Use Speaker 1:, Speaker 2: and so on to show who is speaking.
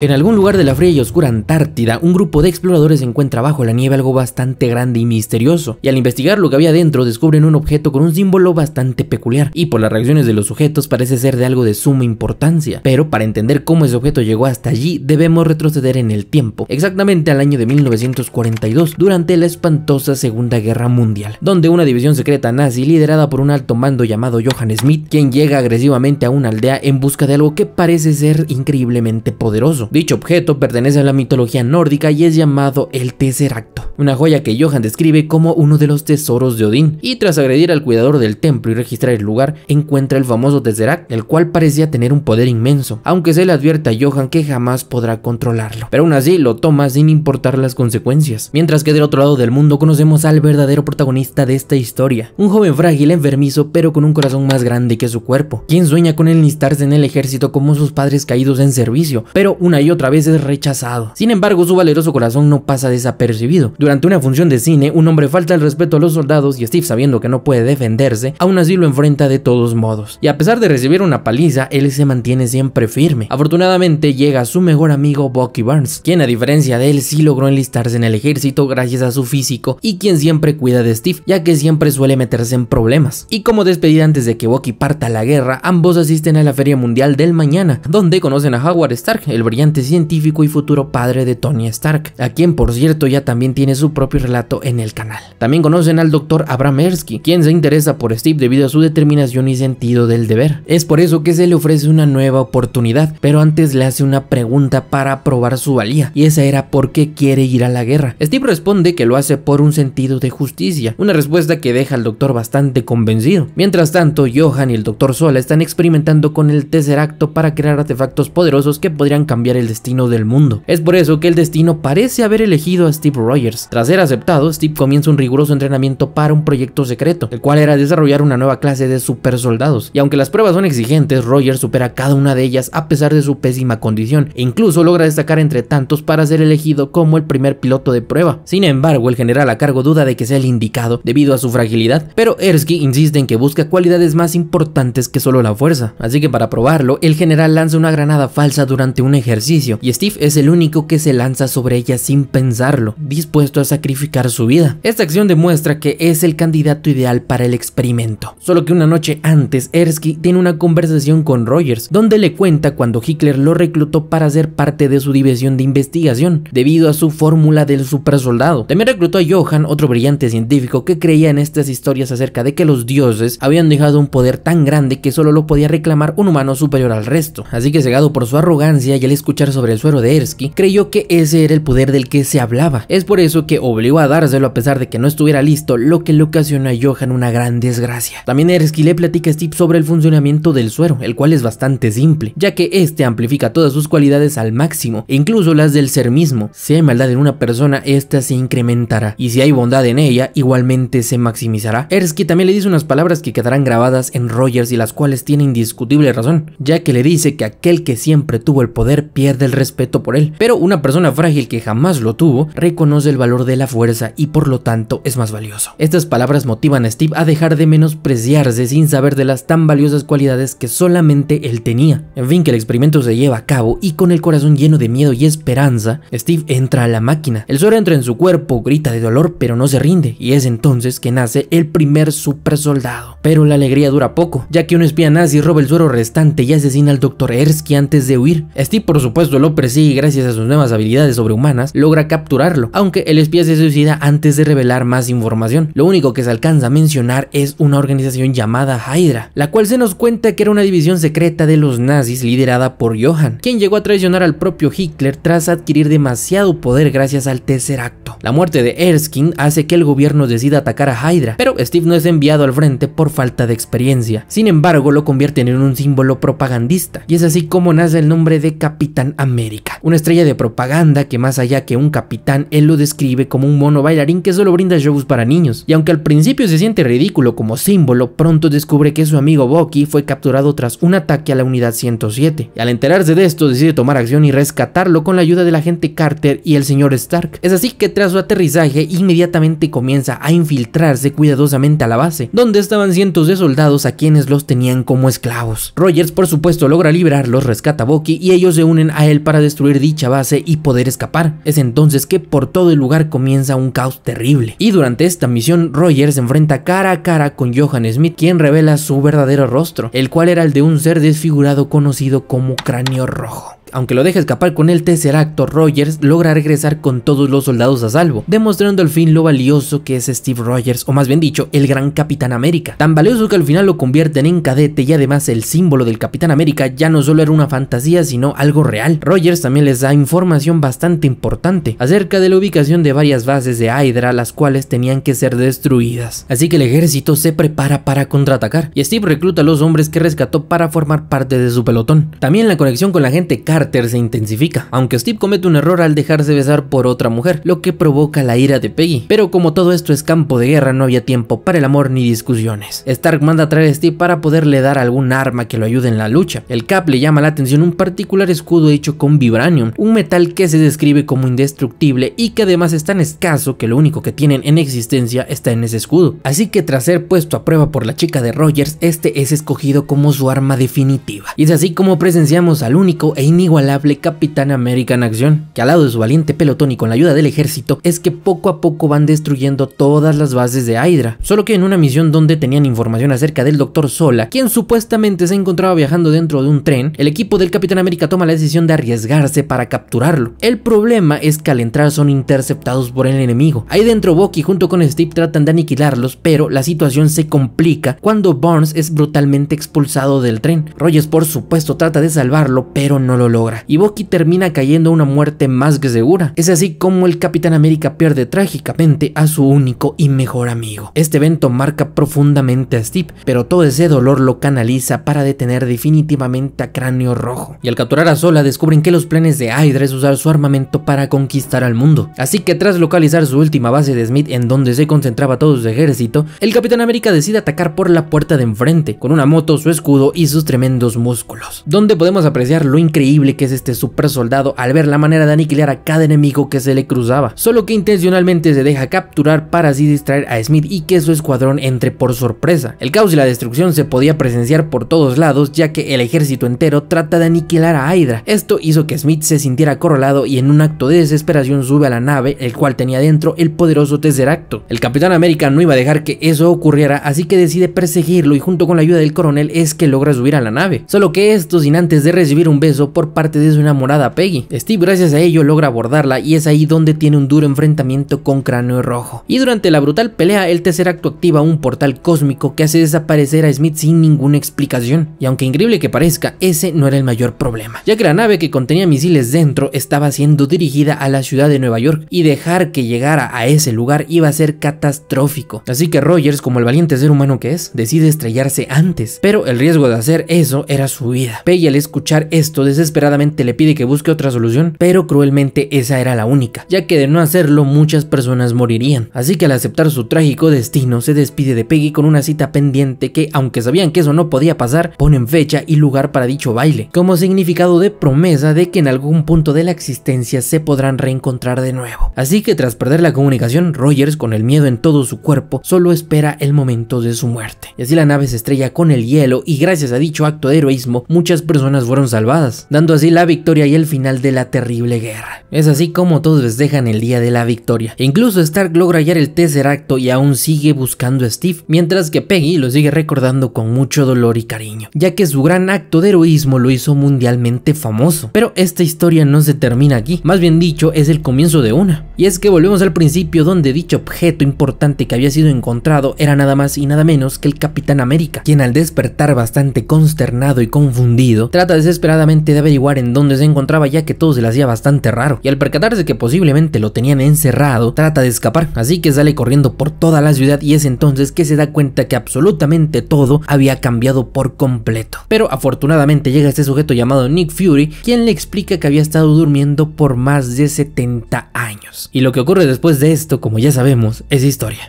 Speaker 1: En algún lugar de la fría y oscura Antártida, un grupo de exploradores encuentra bajo la nieve algo bastante grande y misterioso, y al investigar lo que había dentro descubren un objeto con un símbolo bastante peculiar, y por las reacciones de los sujetos parece ser de algo de suma importancia. Pero para entender cómo ese objeto llegó hasta allí, debemos retroceder en el tiempo, exactamente al año de 1942, durante la espantosa Segunda Guerra Mundial, donde una división secreta nazi liderada por un alto mando llamado Johann Schmidt, quien llega agresivamente a una aldea en busca de algo que parece ser increíblemente poderoso. Dicho objeto pertenece a la mitología nórdica y es llamado el Tesseracto, una joya que Johann describe como uno de los tesoros de Odín, y tras agredir al cuidador del templo y registrar el lugar, encuentra el famoso Tesseract, el cual parecía tener un poder inmenso, aunque se le advierte a Johann que jamás podrá controlarlo, pero aún así lo toma sin importar las consecuencias. Mientras que del otro lado del mundo conocemos al verdadero protagonista de esta historia, un joven frágil, enfermizo, pero con un corazón más grande que su cuerpo, quien sueña con enlistarse en el ejército como sus padres caídos en servicio, pero una y otra vez es rechazado. Sin embargo, su valeroso corazón no pasa desapercibido. Durante una función de cine, un hombre falta el respeto a los soldados y Steve, sabiendo que no puede defenderse, aún así lo enfrenta de todos modos. Y a pesar de recibir una paliza, él se mantiene siempre firme. Afortunadamente llega su mejor amigo Bucky Barnes, quien a diferencia de él sí logró enlistarse en el ejército gracias a su físico y quien siempre cuida de Steve, ya que siempre suele meterse en problemas. Y como despedida antes de que Bucky parta a la guerra, ambos asisten a la Feria Mundial del Mañana, donde conocen a Howard Stark, el brillante científico y futuro padre de Tony Stark, a quien por cierto ya también tiene su propio relato en el canal. También conocen al Dr. Abraham Erskine, quien se interesa por Steve debido a su determinación y sentido del deber. Es por eso que se le ofrece una nueva oportunidad, pero antes le hace una pregunta para probar su valía, y esa era ¿por qué quiere ir a la guerra? Steve responde que lo hace por un sentido de justicia, una respuesta que deja al doctor bastante convencido. Mientras tanto, Johann y el Dr. Sola están experimentando con el Tesseracto para crear artefactos poderosos que podrían cambiar el destino del mundo. Es por eso que el destino parece haber elegido a Steve Rogers. Tras ser aceptado, Steve comienza un riguroso entrenamiento para un proyecto secreto, el cual era desarrollar una nueva clase de super soldados. Y aunque las pruebas son exigentes, Rogers supera cada una de ellas a pesar de su pésima condición, e incluso logra destacar entre tantos para ser elegido como el primer piloto de prueba. Sin embargo, el general a cargo duda de que sea el indicado debido a su fragilidad, pero Erskine insiste en que busca cualidades más importantes que solo la fuerza. Así que para probarlo, el general lanza una granada falsa durante un ejercicio, y Steve es el único que se lanza sobre ella sin pensarlo, dispuesto a sacrificar su vida. Esta acción demuestra que es el candidato ideal para el experimento. Solo que una noche antes, Erskine tiene una conversación con Rogers, donde le cuenta cuando Hitler lo reclutó para ser parte de su división de investigación, debido a su fórmula del supersoldado. También reclutó a Johann, otro brillante científico que creía en estas historias acerca de que los dioses habían dejado un poder tan grande que solo lo podía reclamar un humano superior al resto. Así que, cegado por su arrogancia y el escuchar sobre el suero de Erskine, creyó que ese era el poder del que se hablaba. Es por eso que obligó a dárselo a pesar de que no estuviera listo, lo que le ocasionó a Johann una gran desgracia. También Erskine le platica a Steve sobre el funcionamiento del suero, el cual es bastante simple, ya que este amplifica todas sus cualidades al máximo, e incluso las del ser mismo. Si hay maldad en una persona, esta se incrementará, y si hay bondad en ella, igualmente se maximizará. Erskine también le dice unas palabras que quedarán grabadas en Rogers y las cuales tiene indiscutible razón, ya que le dice que aquel que siempre tuvo el poder pierde el respeto por él, pero una persona frágil que jamás lo tuvo reconoce el valor de la fuerza y por lo tanto es más valioso. Estas palabras motivan a Steve a dejar de menospreciarse sin saber de las tan valiosas cualidades que solamente él tenía. En fin, que el experimento se lleva a cabo y con el corazón lleno de miedo y esperanza, Steve entra a la máquina. El suero entra en su cuerpo, grita de dolor pero no se rinde, y es entonces que nace el primer super soldado. Pero la alegría dura poco, ya que un espía nazi roba el suero restante y asesina al Dr. Erskine antes de huir. Steve por supuesto lo persigue y gracias a sus nuevas habilidades sobrehumanas logra capturarlo, aunque el espía se suicida antes de revelar más información. Lo único que se alcanza a mencionar es una organización llamada Hydra, la cual se nos cuenta que era una división secreta de los nazis liderada por Johann, quien llegó a traicionar al propio Hitler tras adquirir demasiado poder gracias al Tesseracto. La muerte de Erskine hace que el gobierno decida atacar a Hydra, pero Steve no es enviado al frente por falta de experiencia. Sin embargo, lo convierten en un símbolo propagandista, y es así como nace el nombre de Capitán América, una estrella de propaganda que más allá que un capitán, él lo describe como un mono bailarín que solo brinda shows para niños, y aunque al principio se siente ridículo como símbolo, pronto descubre que su amigo Bucky fue capturado tras un ataque a la unidad 107, y al enterarse de esto decide tomar acción y rescatarlo con la ayuda del agente Carter y el señor Stark. Es así que tras su aterrizaje inmediatamente comienza a infiltrarse cuidadosamente a la base, donde estaban cientos de soldados a quienes los tenían como esclavos. Rogers por supuesto logra liberarlos, rescata a Bucky y ellos se unen acuden a él para destruir dicha base y poder escapar. Es entonces que por todo el lugar comienza un caos terrible, y durante esta misión Roger se enfrenta cara a cara con Johan Smith, quien revela su verdadero rostro, el cual era el de un ser desfigurado conocido como Cráneo Rojo. Aunque lo deja escapar con el Tesseracto, Rogers logra regresar con todos los soldados a salvo, demostrando al fin lo valioso que es Steve Rogers, o más bien dicho, el Gran Capitán América. Tan valioso que al final lo convierten en cadete, y además el símbolo del Capitán América ya no solo era una fantasía, sino algo real. Rogers también les da información bastante importante acerca de la ubicación de varias bases de Hydra, las cuales tenían que ser destruidas. Así que el ejército se prepara para contraatacar, y Steve recluta a los hombres que rescató para formar parte de su pelotón. También la conexión con la gente Carter se intensifica, aunque Steve comete un error al dejarse besar por otra mujer, lo que provoca la ira de Peggy. Pero como todo esto es campo de guerra, no había tiempo para el amor ni discusiones. Stark manda a traer a Steve para poderle dar algún arma que lo ayude en la lucha. El Cap le llama la atención un particular escudo hecho con vibranium, un metal que se describe como indestructible y que además es tan escaso que lo único que tienen en existencia está en ese escudo. Así que tras ser puesto a prueba por la chica de Rogers, este es escogido como su arma definitiva. Y es así como presenciamos al único e inigualable Capitán América en acción, que al lado de su valiente pelotón y con la ayuda del ejército, es que poco a poco van destruyendo todas las bases de Hydra. Solo que en una misión donde tenían información acerca del Dr. Sola, quien supuestamente se encontraba viajando dentro de un tren, el equipo del Capitán América toma la decisión de arriesgarse para capturarlo. El problema es que al entrar son interceptados por el enemigo. Ahí dentro Bucky junto con Steve tratan de aniquilarlos, pero la situación se complica cuando Barnes es brutalmente expulsado del tren. Rogers por supuesto trata de salvarlo, pero no lo logra, y Bucky termina cayendo a una muerte más que segura. Es así como el Capitán América pierde trágicamente a su único y mejor amigo. Este evento marca profundamente a Steve, pero todo ese dolor lo canaliza para detener definitivamente a Cráneo Rojo. Y al capturar a Sola descubren que los planes de Hydra es usar su armamento para conquistar al mundo. Así que tras localizar su última base de Smith, en donde se concentraba todo su ejército, el Capitán América decide atacar por la puerta de enfrente, con una moto, su escudo y sus tremendos músculos, donde podemos apreciar lo increíble que es este super soldado al ver la manera de aniquilar a cada enemigo que se le cruzaba, solo que intencionalmente se deja capturar para así distraer a Smith y que su escuadrón entre por sorpresa. El caos y la destrucción se podía presenciar por todos lados, ya que el ejército entero trata de aniquilar a Hydra. Esto hizo que Smith se sintiera acorralado y en un acto de desesperación sube a la nave, el cual tenía dentro el poderoso Tesseracto. El Capitán América no iba a dejar que eso ocurriera, así que decide perseguirlo y junto con la ayuda del coronel es que logra subir a la nave, solo que esto sin antes de recibir un beso por parte de su enamorada Peggy. Steve gracias a ello logra abordarla y es ahí donde tiene un duro enfrentamiento con Cráneo Rojo. Y durante la brutal pelea el Tesseracto activa un portal cósmico que hace desaparecer a Smith sin ninguna explicación. Y aunque increíble que parezca, ese no era el mayor problema, ya que la nave que contenía misiles dentro estaba siendo dirigida a la ciudad de Nueva York y dejar que llegara a ese lugar iba a ser catastrófico. Así que Rogers, como el valiente ser humano que es, decide estrellarse antes, pero el riesgo de hacer eso era su vida. Peggy al escuchar esto desesperadamente le pide que busque otra solución, pero cruelmente esa era la única, ya que de no hacerlo muchas personas morirían. Así que al aceptar su trágico destino se despide de Peggy con una cita pendiente que, aunque sabían que eso no podía pasar, ponen fecha y lugar para dicho baile, como significado de promesa de que en algún punto de la existencia se podrán reencontrar de nuevo. Así que tras perder la comunicación, Rogers, con el miedo en todo su cuerpo, solo espera el momento de su muerte. Y así la nave se estrella con el hielo y gracias a dicho acto de heroísmo muchas personas fueron salvadas, dando así la victoria y el final de la terrible guerra. Es así como todos festejan el día de la victoria. E incluso Stark logra hallar el Tesseracto y aún sigue buscando a Steve, mientras que Peggy lo sigue recordando con mucho dolor y cariño, ya que su gran acto de heroísmo lo hizo mundialmente famoso. Pero esta historia no se termina aquí, más bien dicho es el comienzo de una. Y es que volvemos al principio, donde dicho objeto importante que había sido encontrado era nada más y nada menos que el Capitán América, quien al despertar bastante consternado y confundido, trata desesperadamente de averiguar en dónde se encontraba, ya que todo se le hacía bastante raro, y al percatarse que posiblemente lo tenían encerrado, trata de escapar, así que sale corriendo por toda la ciudad y es entonces que se da cuenta que absolutamente todo había cambiado por completo. Pero afortunadamente llega este sujeto llamado Nick Fury, quien le explica que había estado durmiendo por más de 70 años. Y lo que ocurre después de esto, como ya sabemos, es historia.